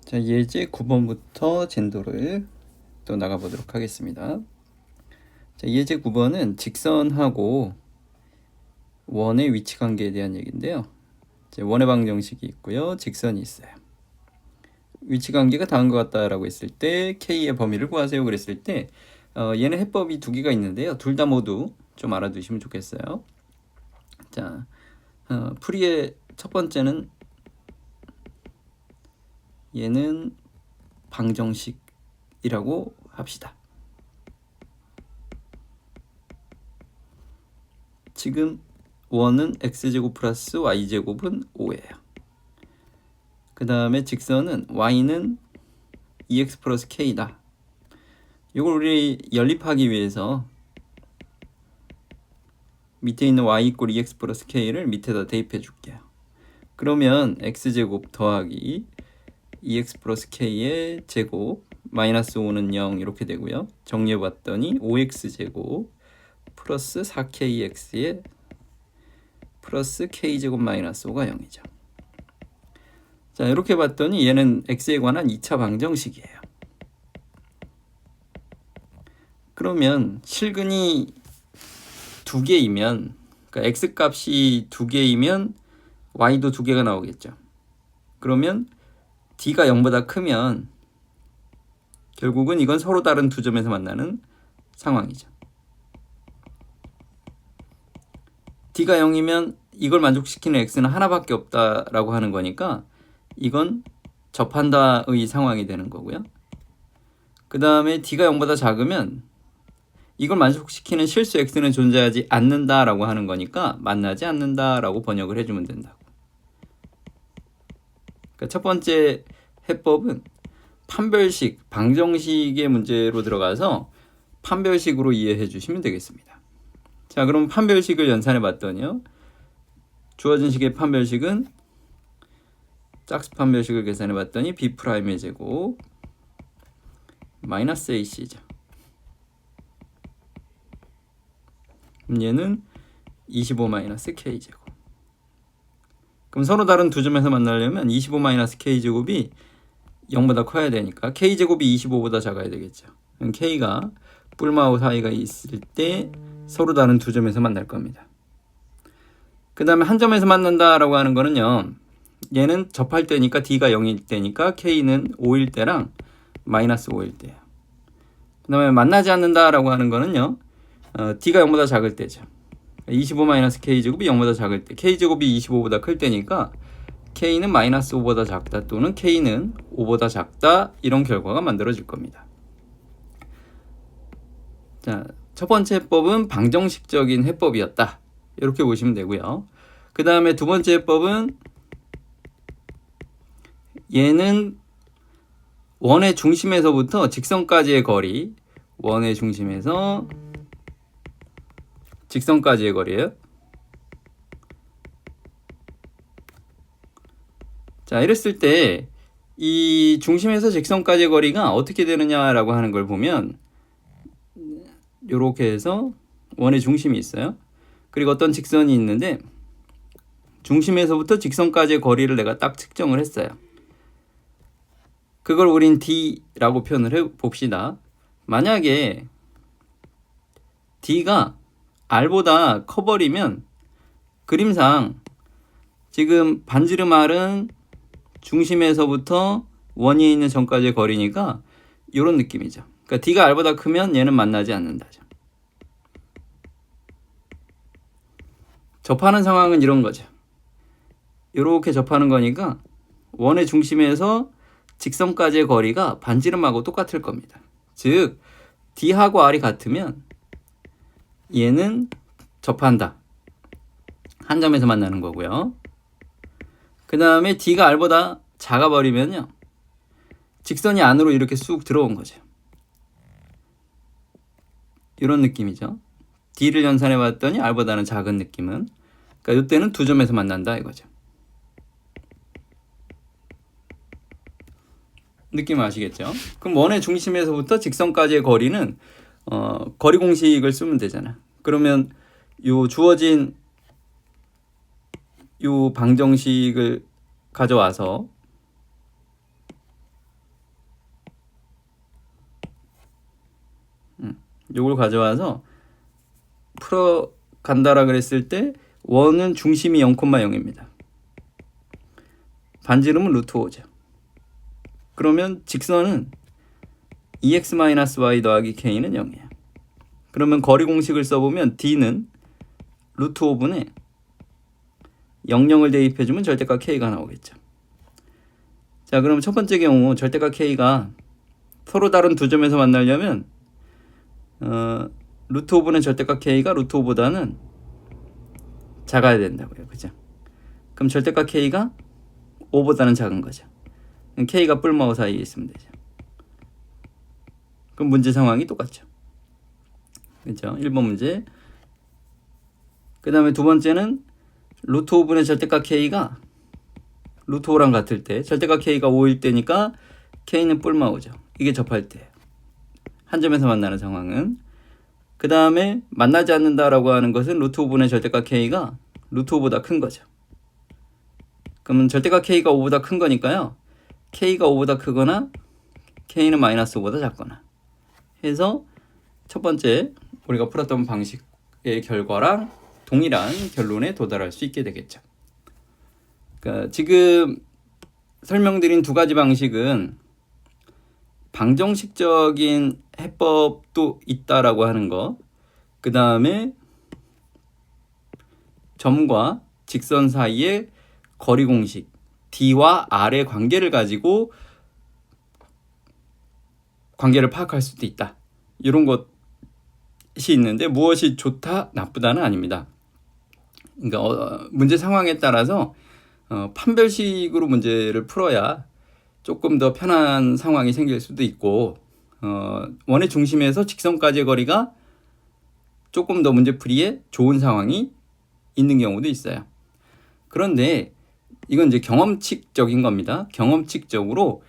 자, 예제 9번부터 진도를 또 나가보도록 하겠습니다. 자, 예제 9번은 직선하고 원의 위치 관계에 대한 얘기인데요. 원의 방정식이 있고요. 직선이 있어요. 위치 관계가 다음과 같다라고 했을 때 K의 범위를 구하세요 그랬을 때 얘는 해법이 두 개가 있는데요. 둘 다 모두 좀 알아두시면 좋겠어요. 자, 풀이의 첫 번째는 얘는 방정식이라고 합시다. 지금 원은 x제곱 플러스 y제곱은 5예요. 그 다음에 직선은 y는 2x 플러스 k다. 이걸 우리 연립하기 위해서 밑에 있는 y 이꼴 2x 플러스 k를 밑에다 대입해 줄게요. 그러면 x제곱 더하기 2x 플러스 k의 제곱 마이너스 5는 0 이렇게 되고요. 정리해 봤더니 5x제곱 플러스 4kx의 플러스 k제곱 마이너스 5가 0이죠. 자, 이렇게 봤더니 얘는 x에 관한 2차 방정식이에요. 그러면 실근이 두 개이면, 그러니까 x값이 두 개이면 y도 두 개가 나오겠죠. 그러면 d가 0보다 크면 결국은 이건 서로 다른 두 점에서 만나는 상황이죠. d가 0이면 이걸 만족시키는 x는 하나밖에 없다라고 하는 거니까 이건 접한다의 상황이 되는 거고요. 그 다음에 d가 0보다 작으면 이걸 만족시키는 실수 x는 존재하지 않는다라고 하는 거니까 만나지 않는다라고 번역을 해주면 된다고. 그러니까 첫 번째 해법은 판별식, 방정식의 문제로 들어가서 판별식으로 이해해 주시면 되겠습니다. 자, 그럼 판별식을 연산해 봤더니요. 주어진 식의 판별식은 짝수 판별식을 계산해 봤더니 b'의 제곱 마이너스 ac죠. 얘는 25 마이너스 k제곱. 그럼 서로 다른 두 점에서 만나려면 25 마이너스 k제곱이 0보다 커야 되니까 k제곱이 25보다 작아야 되겠죠. k가 뿔마하고 사이가 있을 때 서로 다른 두 점에서 만날 겁니다. 그 다음에 한 점에서 만난다라고 하는 거는요. 얘는 접할 때니까 d가 0일 때니까 k는 5일 때랑 마이너스 5일 때예요. 그 다음에 만나지 않는다라고 하는 거는요. d가 0보다 작을 때죠. 25 마이너스 k제곱이 0보다 작을 때 k제곱이 25보다 클 때니까 k는 마이너스 5보다 작다 또는 k는 5보다 작다 이런 결과가 만들어질 겁니다. 자, 첫 번째 해법은 방정식적인 해법이었다. 이렇게 보시면 되고요. 그 다음에 두 번째 해법은 얘는 원의 중심에서부터 직선까지의 거리, 원의 중심에서 직선까지의 거리예요. 자, 이랬을 때 이 중심에서 직선까지의 거리가 어떻게 되느냐라고 하는 걸 보면 이렇게 해서 원의 중심이 있어요. 그리고 어떤 직선이 있는데 중심에서부터 직선까지의 거리를 내가 딱 측정을 했어요. 그걸 우린 d라고 표현을 해봅시다. 만약에 d가 r보다 커버리면 그림상 지금 반지름 r은 중심에서부터 원이 있는 점까지의 거리니까 이런 느낌이죠. 그러니까 d가 r보다 크면 얘는 만나지 않는다죠. 접하는 상황은 이런 거죠. 이렇게 접하는 거니까 원의 중심에서 직선까지의 거리가 반지름하고 똑같을 겁니다. 즉 d하고 r이 같으면 얘는 접한다. 한 점에서 만나는 거고요. 그 다음에 d가 r보다 작아버리면요. 직선이 안으로 이렇게 쑥 들어온 거죠. 이런 느낌이죠. d를 연산해 봤더니 r보다는 작은 느낌은. 그러니까 이때는 두 점에서 만난다 이거죠. 느낌 아시겠죠? 그럼 원의 중심에서부터 직선까지의 거리는 거리 공식을 쓰면 되잖아. 그러면 요 주어진 요 방정식을 가져와서 요걸 가져와서 풀어 간다라 그랬을 때 원은 중심이 0,0입니다. 반지름은 루트 5죠. 그러면 직선은 2x-y 더하기 k는 0이에요. 그러면 거리 공식을 써보면 d는 루트 5분의 00을 대입해주면 절대값 k가 나오겠죠. 자, 그럼 첫 번째 경우 절대값 k가 서로 다른 두 점에서 만나려면 루트 5분의 절대값 k가 루트 5보다는 작아야 된다고요. 그죠? 그럼 절대값 k가 5보다는 작은 거죠. k가 뿔마 5 사이에 있으면 되죠. 그럼 문제 상황이 똑같죠. 그렇죠? 1번 문제. 그 다음에 두 번째는 루트 5분의 절대값 k가 루트 5랑 같을 때 절대값 k가 5일 때니까 k는 뿔마 5죠. 이게 접할 때 한 점에서 만나는 상황은. 그 다음에 만나지 않는다라고 하는 것은 루트 5분의 절대값 k가 루트 5보다 큰 거죠. 그러면 절대값 k가 5보다 큰 거니까요. k가 5보다 크거나 k는 마이너스 5보다 작거나 해서 첫 번째 우리가 풀었던 방식의 결과랑 동일한 결론에 도달할 수 있게 되겠죠. 그러니까 지금 설명드린 두 가지 방식은 방정식적인 해법도 있다라고 하는 거, 그 다음에 점과 직선 사이의 거리 공식 D와 R의 관계를 가지고 관계를 파악할 수도 있다. 이런 것이 있는데 무엇이 좋다, 나쁘다는 아닙니다. 그러니까 문제 상황에 따라서 판별식으로 문제를 풀어야 조금 더 편한 상황이 생길 수도 있고 원의 중심에서 직선까지의 거리가 조금 더 문제풀이에 좋은 상황이 있는 경우도 있어요. 그런데 이건 이제 경험칙적인 겁니다. 경험칙적으로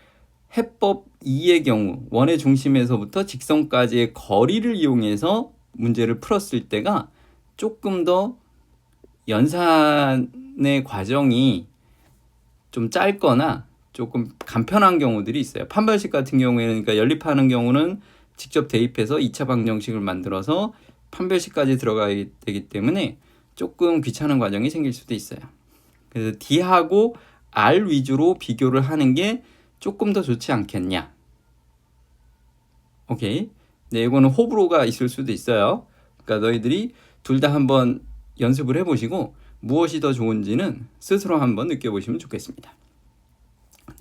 해법 2의 경우 원의 중심에서부터 직선까지의 거리를 이용해서 문제를 풀었을 때가 조금 더 연산의 과정이 좀 짧거나 조금 간편한 경우들이 있어요. 판별식 같은 경우에는 그러니까 연립하는 경우는 직접 대입해서 2차 방정식을 만들어서 판별식까지 들어가야 되기 때문에 조금 귀찮은 과정이 생길 수도 있어요. 그래서 D하고 R 위주로 비교를 하는 게 조금 더 좋지 않겠냐. 오케이. 네, 이거는 호불호가 있을 수도 있어요. 그러니까 너희들이 둘 다 한번 연습을 해보시고 무엇이 더 좋은지는 스스로 한번 느껴보시면 좋겠습니다.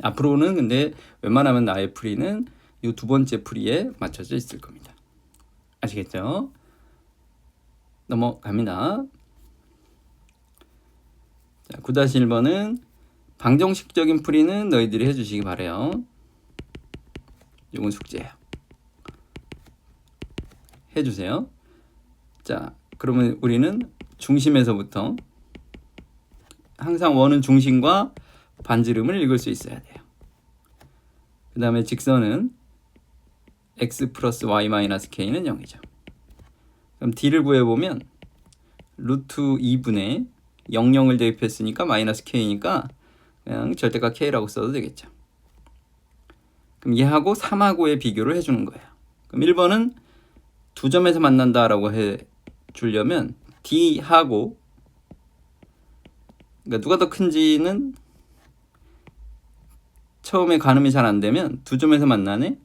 앞으로는 근데 웬만하면 나의 풀이는 이 두 번째 풀이에 맞춰져 있을 겁니다. 아시겠죠? 넘어갑니다. 자, 9-1번은 방정식적인 풀이는 너희들이 해주시기 바래요. 이건 숙제예요. 해주세요. 자, 그러면 우리는 중심에서부터 항상 원은 중심과 반지름을 읽을 수 있어야 돼요. 그 다음에 직선은 x 플러스 y 마이너스 k는 0이죠. 그럼 d를 구해보면 루트 2분의 00을 대입했으니까 마이너스 k니까 그냥 절대값 k라고 써도 되겠죠. 그럼 얘하고 3하고의 비교를 해주는 거예요. 그럼 1번은 두 점에서 만난다라고 해주려면 d하고 그러니까 누가 더 큰지는 처음에 가늠이 잘 안 되면 두 점에서 만나네.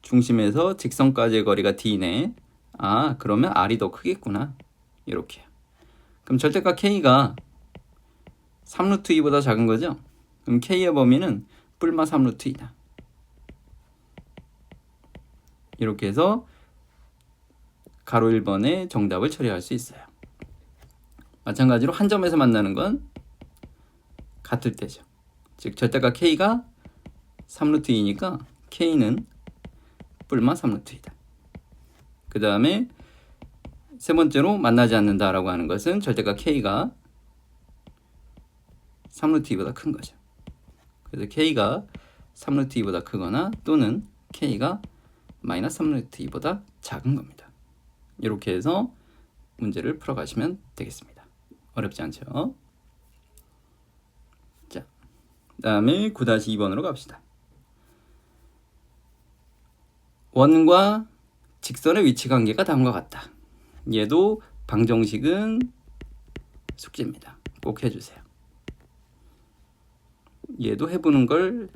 중심에서 직선까지의 거리가 d네. 아, 그러면 r이 더 크겠구나. 이렇게. 그럼 절대값 k가 3루트 2보다 작은 거죠? 그럼 k의 범위는 뿔마 3루트 2다. 이렇게 해서 가로 1번의 정답을 처리할 수 있어요. 마찬가지로 한 점에서 만나는 건 같을 때죠. 즉 절대값 k가 3루트 2니까 k는 뿔마 3루트 2다. 그 다음에 세 번째로 만나지 않는다라고 하는 것은 절대값 k가 3루트 2보다 큰 거죠. 그래서 k가 3루트 2보다 크거나 또는 k가 마이너스 3루트 2보다 작은 겁니다. 이렇게 해서 문제를 풀어가시면 되겠습니다. 어렵지 않죠? 자, 그 다음에 9-2번으로 갑시다. 원과 직선의 위치 관계가 다음과 같다. 얘도 방정식은 숙제입니다. 꼭 해주세요. 얘도 해보는 걸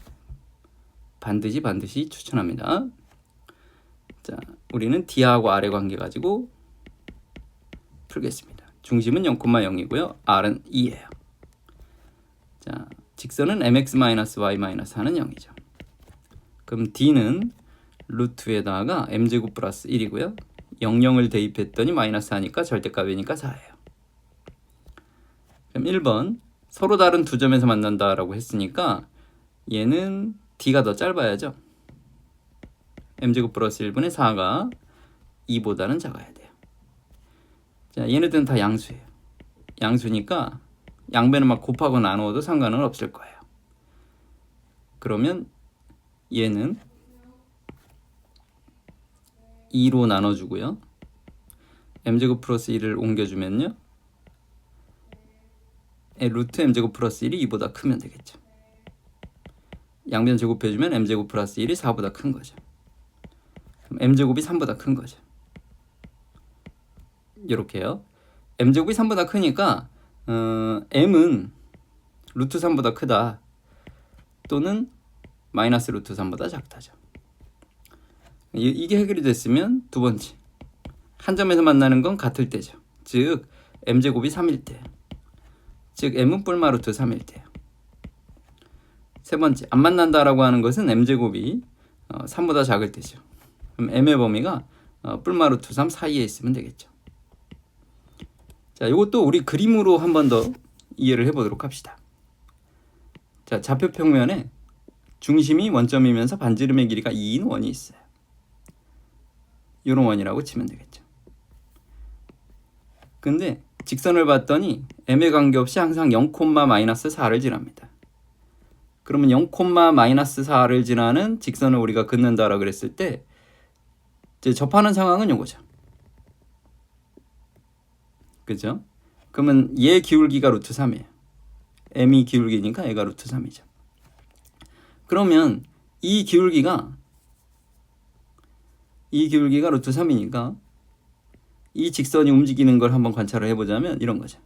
반드시 추천합니다. 자, 우리는 D하고 R의 관계 가지고 풀겠습니다. 중심은 0,0이고요. R은 2예요. 자, 직선은 mx-y-4는 0이죠. 그럼 D는 루트에다가 m제곱 플러스 1이고요. 00을 대입했더니 마이너스 4니까 절대값이니까 4예요. 그럼 1번 서로 다른 두 점에서 만난다라고 했으니까 얘는 D가 더 짧아야죠. m제곱 플러스 1분의 4가 2보다는 작아야 돼요. 자, 얘네들은 다 양수예요. 양수니까 양배는 막 곱하고 나누어도 상관은 없을 거예요. 그러면 얘는 2로 나눠주고요. m제곱 플러스 1을 옮겨주면요. 루트 m제곱 플러스 1이 2보다 크면 되겠죠. 양변 제곱해주면 m제곱 플러스 1이 4보다 큰 거죠. 그럼 m제곱이 3보다 큰 거죠. 이렇게요. m제곱이 3보다 크니까 m은 루트 3보다 크다 또는 마이너스 루트 3보다 작다죠. 이게 해결이 됐으면 두 번째 한 점에서 만나는 건 같을 때죠. 즉 m제곱이 3일 때, 즉 m은 뿔마 루트 3일 때요. 세 번째 안 만난다라고 하는 것은 m제곱이 3보다 작을 때죠. 그럼 m의 범위가 뿔마 루트 3 사이에 있으면 되겠죠. 자, 이것도 우리 그림으로 한 번 더 이해를 해보도록 합시다. 자, 좌표 평면에 중심이 원점이면서 반지름의 길이가 2인 원이 있어요. 이런 원이라고 치면 되겠죠. 근데 직선을 봤더니 m에 관계없이 항상 0,-4를 지납니다. 그러면 0,-4를 지나는 직선을 우리가 긋는다라고 그랬을 때 이제 접하는 상황은 이거죠. 그죠? 그러면 얘 기울기가 루트 3이에요. m이 기울기니까 얘가 루트 3이죠. 그러면 이 기울기가 루트 3이니까 이 직선이 움직이는 걸 한번 관찰을 해보자면 이런 거죠.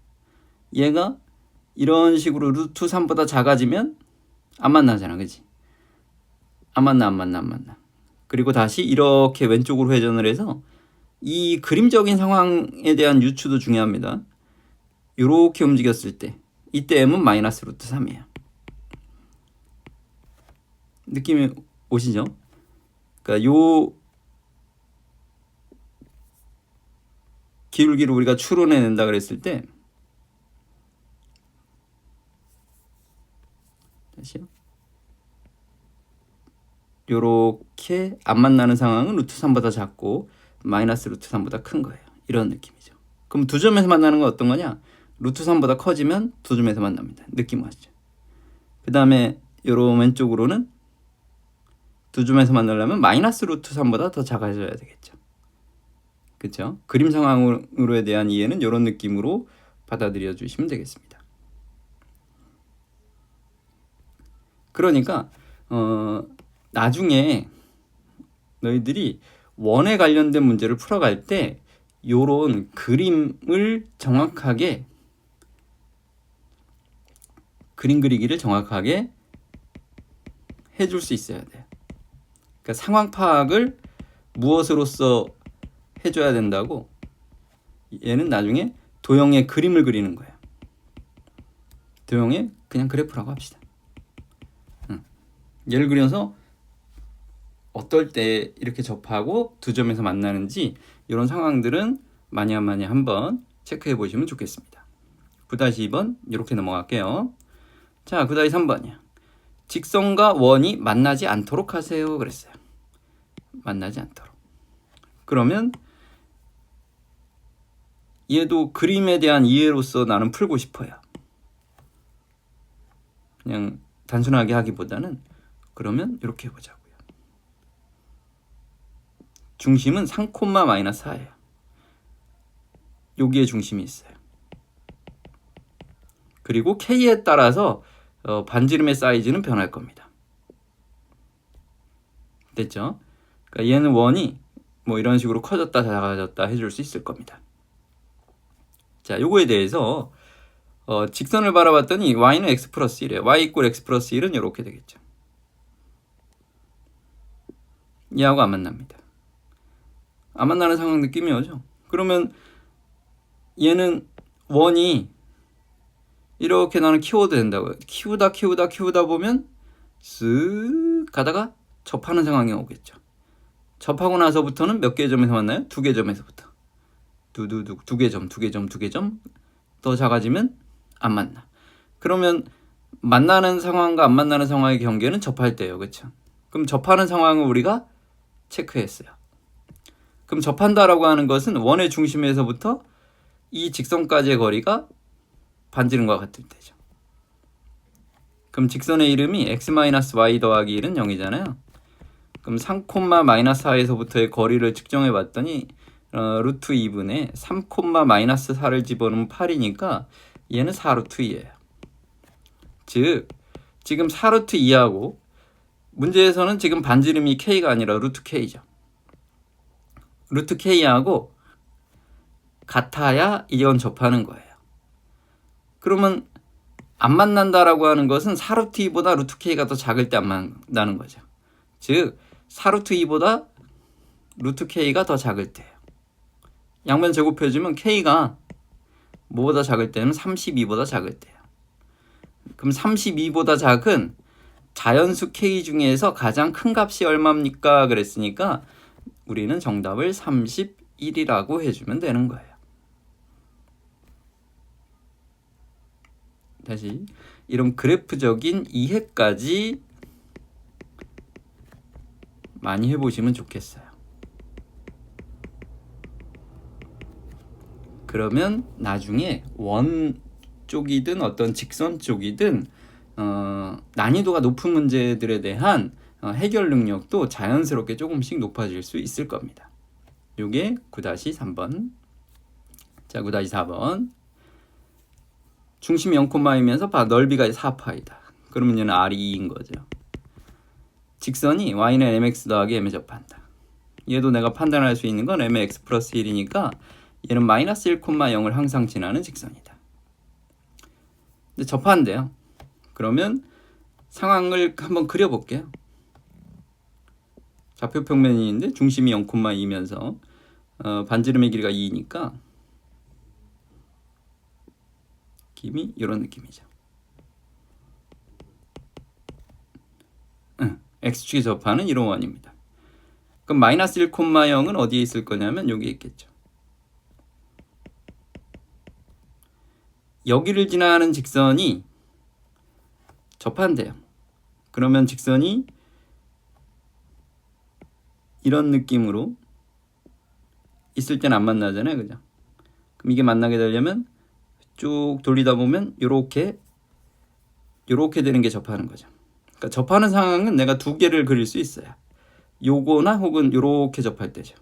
얘가 이런 식으로 루트 3보다 작아지면 안 만나잖아. 그치? 안 만나. 그리고 다시 이렇게 왼쪽으로 회전을 해서 이 그림적인 상황에 대한 유추도 중요합니다. 이렇게 움직였을 때 이때 m은 마이너스 루트 3이에요. 느낌이 오시죠? 그러니까 요 기울기를 우리가 추론해낸다 그랬을 때 다시요. 요렇게 안 만나는 상황은 루트 3보다 작고 마이너스 루트 3보다 큰 거예요. 이런 느낌이죠. 그럼 두 점에서 만나는 건 어떤 거냐? 루트 3보다 커지면 두 점에서 만납니다. 느낌 아시죠? 그 다음에 요런 왼쪽으로는 두 점에서 만나려면 마이너스 루트 3보다 더 작아져야 되겠죠. 그렇죠? 그림 상황으로에 대한 이해는 이런 느낌으로 받아들여 주시면 되겠습니다. 그러니까 나중에 너희들이 원에 관련된 문제를 풀어갈 때 요런 그림을 정확하게 그림 그리기를 정확하게 해줄 수 있어야 돼요. 그러니까 상황 파악을 무엇으로서 해줘야 된다고. 얘는 나중에 도형의 그림을 그리는 거예요. 도형의 그냥 그래프라고 합시다. 예를 그려서 어떨 때 이렇게 접하고 두 점에서 만나는지 이런 상황들은 많이 한번 체크해 보시면 좋겠습니다. 9-2번 이렇게 넘어갈게요. 자, 9-3번이요. 직선과 원이 만나지 않도록 하세요 그랬어요. 만나지 않도록. 그러면 얘도 그림에 대한 이해로서 나는 풀고 싶어요. 그냥 단순하게 하기보다는 그러면 이렇게 해보자고요. 중심은 3,-4예요. 여기에 중심이 있어요. 그리고 K에 따라서 반지름의 사이즈는 변할 겁니다. 됐죠? 그러니까 얘는 원이 뭐 이런 식으로 커졌다 작아졌다 해줄 수 있을 겁니다. 자, 요거에 대해서 직선을 바라봤더니 y는 x 플러스 1이에요. y 이꼴 x 플러스 1은 이렇게 되겠죠. 얘하고 안 만납니다. 안 만나는 상황 느낌이 오죠. 그러면 얘는 원이 이렇게 나는 키워도 된다고요. 키우다 보면 쓱 가다가 접하는 상황이 오겠죠. 접하고 나서부터는 몇 개의 점에서 만나요? 2개 점에서부터. 두두두 2개 점, 2개 점 더 작아지면 안 만나. 그러면 만나는 상황과 안 만나는 상황의 경계는 접할 때예요. 그렇죠? 그럼 접하는 상황을 우리가 체크했어요. 그럼 접한다라고 하는 것은 원의 중심에서부터 이 직선까지의 거리가 반지름과 같을 때죠. 그럼 직선의 이름이 x-y 더하기 1은 0이잖아요. 그럼 3,-4에서부터의 거리를 측정해 봤더니 루트 2분의 3,-4를 집어넣으면 8이니까 얘는 4루트 2예요. 즉 지금 4루트 2하고 문제에서는 지금 반지름이 k가 아니라 루트 k죠. 루트 k하고 같아야 이건 접하는 거예요. 그러면 안 만난다라고 하는 것은 4루트 2보다 루트 k가 더 작을 때 안 만나는 거죠. 즉 4루트 2보다 루트 k가 더 작을 때예요. 양변 제곱해주면 k가 뭐보다 작을 때는 32보다 작을 때예요. 그럼 32보다 작은 자연수 k 중에서 가장 큰 값이 얼마입니까? 그랬으니까 우리는 정답을 31이라고 해주면 되는 거예요. 다시 이런 그래프적인 이해까지 많이 해보시면 좋겠어요. 그러면 나중에 원 쪽이든 어떤 직선 쪽이든 난이도가 높은 문제들에 대한 해결 능력도 자연스럽게 조금씩 높아질 수 있을 겁니다. 요게 9-3번. 자, 9-4번. 중심이 0,2면서 넓이가 4파이다. 그러면 얘는 R이 2인 거죠. 직선이 y는 mx 더하기 m에 접한다. 얘도 내가 판단할 수 있는 건 m의 x 플러스 1이니까 얘는 마이너스 1,0을 항상 지나는 직선이다. 근데 접한대요. 그러면 상황을 한번 그려볼게요. 좌표 평면이 있는데 중심이 0,2면서 반지름의 길이가 2니까 느낌이 이런 느낌이죠. x축에 접하는 이런 원입니다. 그럼 마이너스 1,0은 어디에 있을 거냐면 여기 있겠죠. 여기를 지나는 직선이 접한대요. 그러면 직선이 이런 느낌으로 있을 때는 안 만나잖아요. 그죠? 그럼 이게 만나게 되려면 쭉 돌리다 보면 요렇게 되는 게 접하는 거죠. 그러니까 접하는 상황은 내가 두 개를 그릴 수 있어요. 요거나 혹은 요렇게 접할 때죠.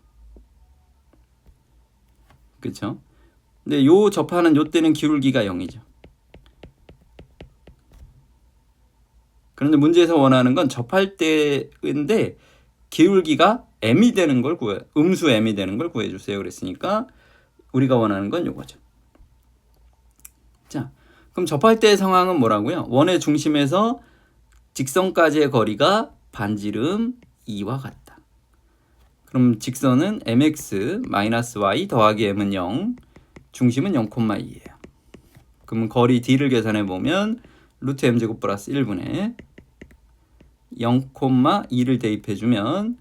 그렇죠? 근데 요 접하는 요 때는 기울기가 0이죠. 그런데 문제에서 원하는 건 접할 때인데 기울기가 m이 되는 걸 구해, 음수 m이 되는 걸 구해주세요. 그랬으니까 우리가 원하는 건 요거죠. 자, 그럼 접할 때의 상황은 뭐라고요? 원의 중심에서 직선까지의 거리가 반지름 2와 같다. 그럼 직선은 mx-y 더하기 m은 0, 중심은 0,2예요. 그럼 거리 d를 계산해 보면 루트 m제곱 플러스 1분의 0,2를 대입해주면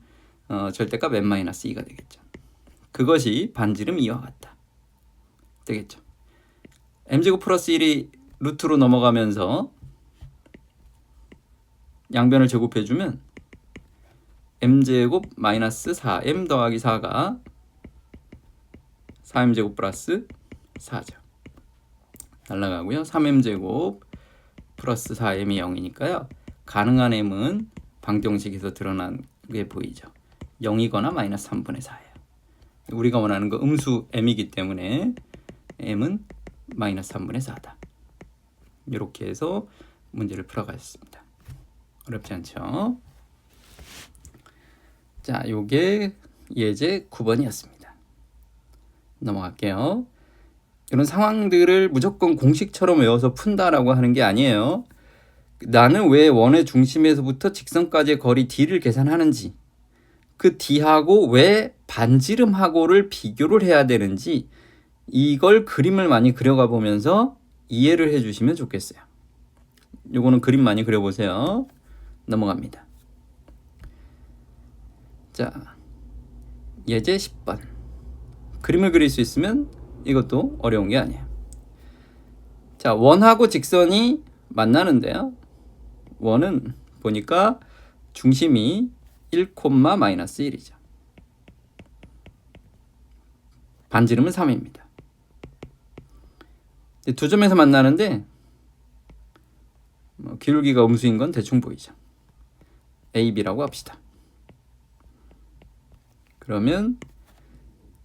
절대값 n-2가 되겠죠. 그것이 반지름 2와 같다. 되겠죠. m제곱 플러스 1이 루트로 넘어가면서 양변을 제곱해주면 m제곱 마이너스 4m 더하기 4가 4m제곱 플러스 4죠. 날라가고요. 3m제곱 플러스 4m이 0이니까요. 가능한 m은 방정식에서 드러나게 보이죠. 0이거나 마이너스 3분의 4예요. 우리가 원하는 거 음수 m이기 때문에 m은 마이너스 3분의 4다. 이렇게 해서 문제를 풀어가셨습니다. 어렵지 않죠? 자, 요게 예제 9번이었습니다. 넘어갈게요. 이런 상황들을 무조건 공식처럼 외워서 푼다라고 하는 게 아니에요. 나는 왜 원의 중심에서부터 직선까지의 거리 d를 계산하는지, 그 d하고 왜 반지름하고를 비교를 해야 되는지, 이걸 그림을 많이 그려가 보면서 이해를 해주시면 좋겠어요. 요거는 그림 많이 그려보세요. 넘어갑니다. 자, 예제 10번. 그림을 그릴 수 있으면 이것도 어려운 게 아니에요. 자, 원하고 직선이 만나는데요. 원은 보니까 중심이 1,-1이죠. 반지름은 3입니다. 두 점에서 만나는데 기울기가 음수인 건 대충 보이죠. AB라고 합시다. 그러면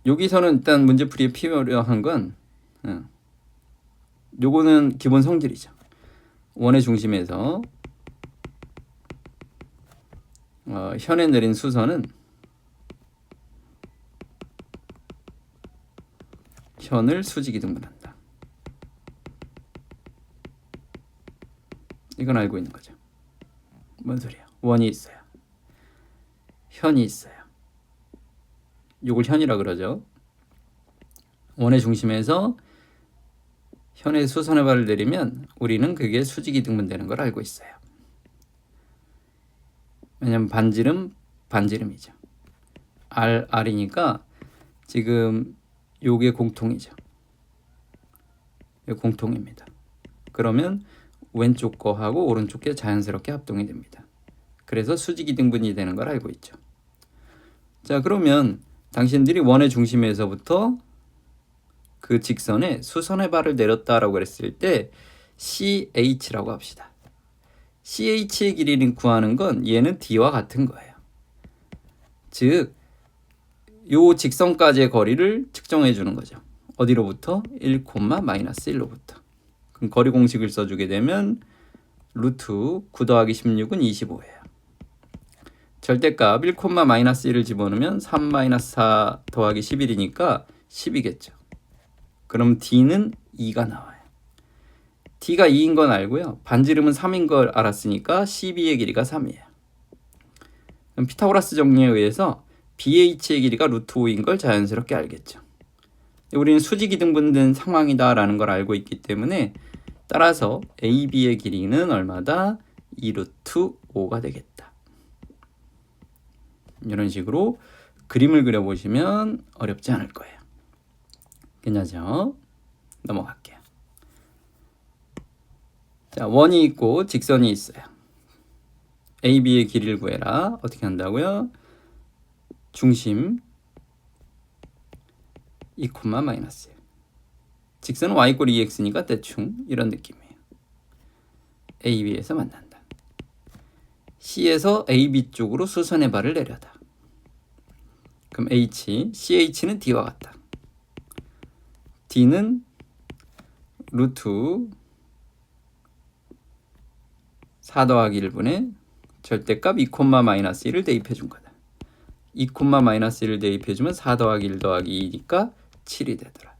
여기서는 일단 문제풀이에 필요한 건 요거는 기본 성질이죠. 원의 중심에서 현에 내린 수선은 현을 수직이 등분한다. 이건 알고 있는 거죠. 뭔 소리야? 원이 있어요. 현이 있어요. 이걸 현이라 그러죠. 원의 중심에서 현의 수선의 발을 내리면 우리는 그게 수직이 등분되는 걸 알고 있어요. 왜냐면 반지름이죠. R이니까 지금 요게 공통이죠. 이게 공통입니다. 그러면 왼쪽 거하고 오른쪽 게 자연스럽게 합동이 됩니다. 그래서 수직이 등분이 되는 걸 알고 있죠. 자, 그러면 당신들이 원의 중심에서부터 그 직선에 수선의 발을 내렸다라고 했을 때 CH라고 합시다. CH의 길이를 구하는 건 얘는 D와 같은 거예요. 즉, 요 직선까지의 거리를 측정해 주는 거죠. 어디로부터? 1,-1로부터. 그럼 거리 공식을 써주게 되면 루트 9 더하기 16은 25예요. 절대값 1,-1을 집어넣으면 3-4 더하기 11이니까 10이겠죠. 그럼 D는 2가 나와요. D가 2인 건 알고요. 반지름은 3인 걸 알았으니까 CB의 길이가 3이에요. 그럼 피타고라스 정리에 의해서 BH의 길이가 루트 5인 걸 자연스럽게 알겠죠. 우리는 수직이 등분된 상황이다라는 걸 알고 있기 때문에 따라서 AB의 길이는 얼마다? 2루트 5가 되겠다. 이런 식으로 그림을 그려보시면 어렵지 않을 거예요. 괜찮죠? 넘어갈게요. 자, 원이 있고 직선이 있어요. AB의 길이를 구해라. 어떻게 한다고요? 중심 2,-1. 직선은 y = 2x니까 대충 이런 느낌이에요. AB에서 만난다. C에서 AB 쪽으로 수선의 발을 내려다. 그럼 CH는 D와 같다. D는 루트 4 더하기 1분의 절대값 2,-1을 대입해 준 거다. 2,-1을 대입해 주면 4 더하기 1 더하기 2니까 7이 되더라.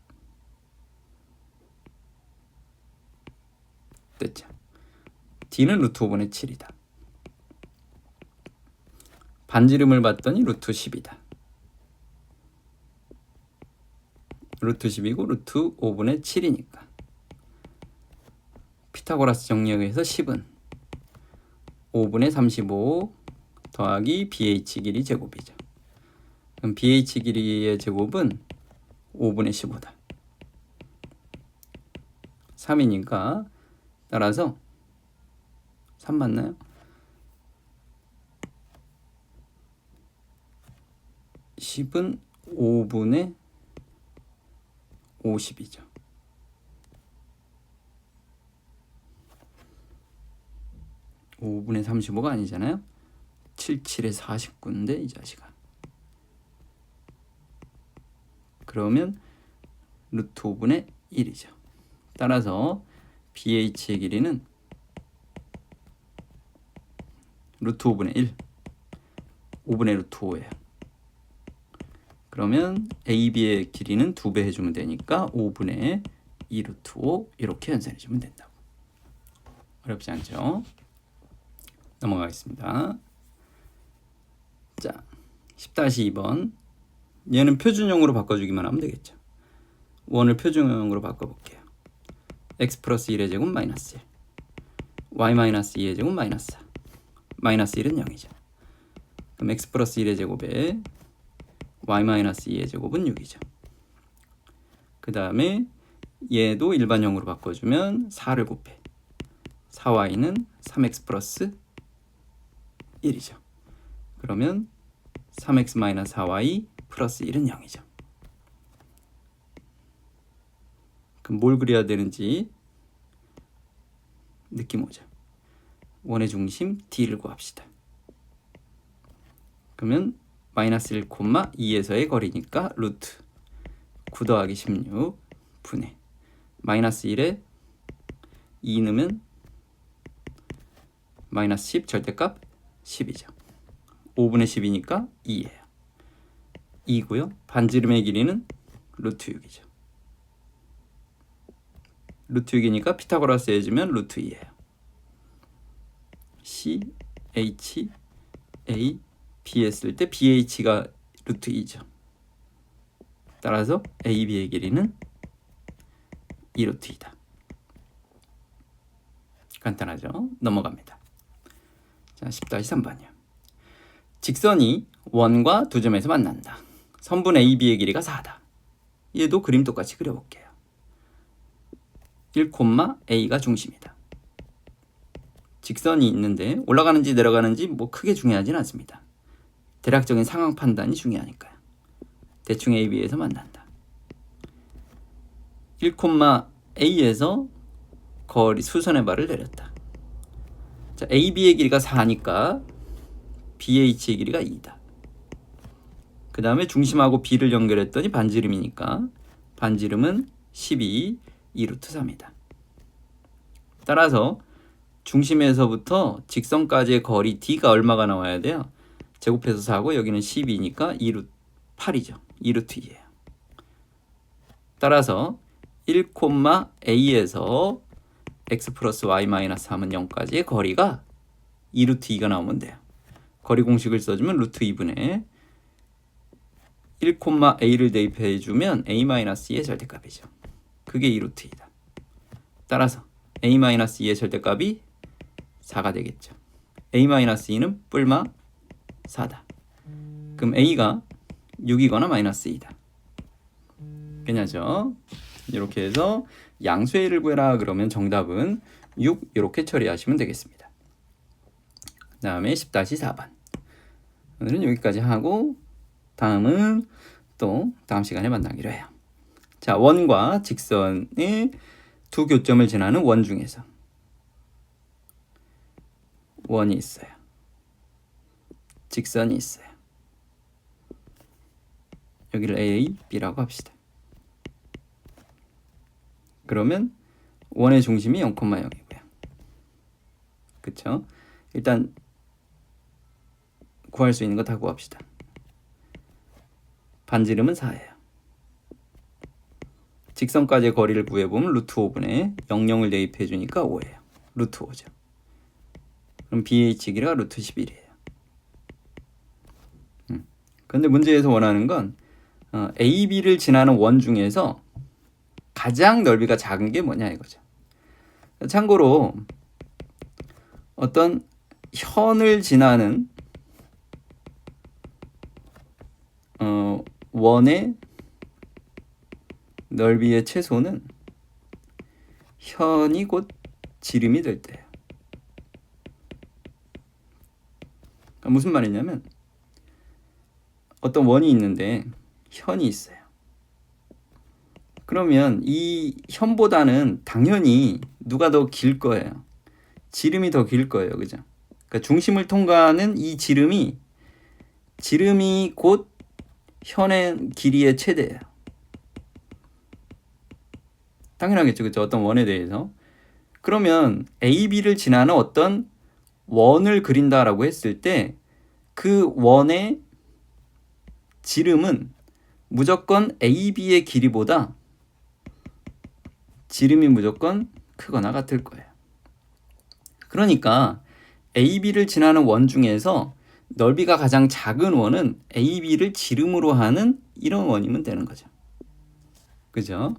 됐죠? D는 루트 5분의 7이다. 반지름을 봤더니 루트 10이다. 루트 10이고 루트 5분의 7이니까. 피타고라스 정리에 의해서 10은 5분의 35 더하기 BH 길이 제곱이죠. 그럼 BH 길이의 제곱은 5분의 15다. 3이니까 따라서 3 맞나요? 10은 5분의 50이죠. (5분의 35가) 아니잖아요. 77에 49인데 이 자식아. 그러면 루트 5분의 1이죠. 따라서 BH의 길이는 루트 5분의 1, 5분의 루트 5예요. 그러면 AB의 길이는 2배 해주면 되니까 5분의 2 루트 5 이렇게 연산해주면 된다고. 어렵지 않죠? 넘어가겠습니다. 자, 10-2번. 얘는 표준형으로 바꿔주기만 하면 되겠죠. 원을 표준형으로 바꿔볼게요. x 플러스 1의 제곱 마이너스 1, y 마이너스 2의 제곱 마이너스 4, 마이너스 1은 0이죠. 그럼 x 플러스 1의 제곱에 y 마이너스 2의 제곱은 6이죠. 그 다음에 얘도 일반형으로 바꿔주면 4를 곱해 4y는 3x 플러스 1이죠. 그러면 3x 마이너스 4y 플러스 1은 0이죠. 그럼 뭘 그려야 되는지 느낌 오죠. 원의 중심 D를 구합시다. 그러면 마이너스 1, 2에서의 거리니까 루트 9 더하기 16 분의 마이너스 1에 2 넣으면 마이너스 10 절대값 10이죠. 5분의 10이니까 2예요. 2고요. 반지름의 길이는 루트 6이죠. 루트 6이니까 피타고라스 해주면 루트 2예요. C, H, A, B 했을 때 BH가 루트 2죠. 따라서 AB의 길이는 2 루트 2다. 간단하죠? 넘어갑니다. 자, 10-3번이요. 직선이 원과 두 점에서 만난다. 선분 AB의 길이가 4다. 얘도 그림 똑같이 그려볼게요. 1, A가 중심이다. 직선이 있는데 올라가는지 내려가는지 뭐 크게 중요하진 않습니다. 대략적인 상황 판단이 중요하니까요. 대충 AB에서 만난다. 1, A에서 거리 수선의 발을 내렸다. 자, AB의 길이가 4니까 BH의 길이가 2다. 그 다음에 중심하고 B를 연결했더니 반지름이니까 반지름은 12, 2 루트 3이다. 따라서 중심에서부터 직선까지의 거리 D가 얼마가 나와야 돼요? 제곱해서 4고 여기는 12니까 2 루트 8이죠. 2 루트 2예요. 따라서 1, A에서 x 플러스 y 마이너스 3은 0까지의 거리가 2 루트 2가 나오면 돼요. 거리 공식을 써주면 루트 2분의 1, A를 대입해주면 A 마이너스 2의 절대값이죠. 그게 2 루트 2다. 따라서 A 마이너스 2의 절대값이 4가 되겠죠. A 마이너스 2는 뿔마 4다. 그럼 A가 6이거나 마이너스 2다. 괜찮죠? 이렇게 해서 양수의 일을 구해라 그러면 정답은 6 이렇게 처리하시면 되겠습니다. 그 다음에 10-4번. 오늘은 여기까지 하고 다음은 또 다음 시간에 만나기로 해요. 자, 원과 직선의 두 교점을 지나는 원 중에서 원이 있어요. 직선이 있어요. 여기를 A, B라고 합시다. 그러면 원의 중심이 0,0이고요. 그쵸? 일단 구할 수 있는 거 다 구합시다. 반지름은 4예요. 직선까지의 거리를 구해보면 루트 5분의 00을 대입해 주니까 5예요. 루트 5죠. 그럼 BH 길이가 루트 11이에요. 그런데 문제에서 원하는 건 AB를 지나는 원 중에서 가장 넓이가 작은 게 뭐냐 이거죠. 참고로 어떤 현을 지나는 원의 넓이의 최소는 현이 곧 지름이 될 때예요. 그러니까 무슨 말이냐면 어떤 원이 있는데 현이 있어요. 그러면 이 현보다는 당연히 누가 더 길 거예요. 지름이 더 길 거예요. 그죠? 그러니까 중심을 통과하는 이 지름이 곧 현의 길이의 최대예요. 당연하겠죠. 그죠? 어떤 원에 대해서. 그러면 AB를 지나는 어떤 원을 그린다라고 했을 때 그 원의 지름은 무조건 AB의 길이보다 지름이 무조건 크거나 같을 거예요. 그러니까 AB를 지나는 원 중에서 넓이가 가장 작은 원은 AB를 지름으로 하는 이런 원이면 되는 거죠. 그죠?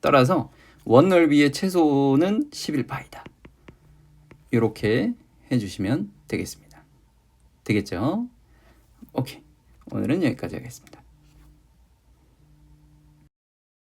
따라서 원 넓이의 최소는 11파이다. 이렇게 해주시면 되겠습니다. 되겠죠? 오케이. 오늘은 여기까지 하겠습니다.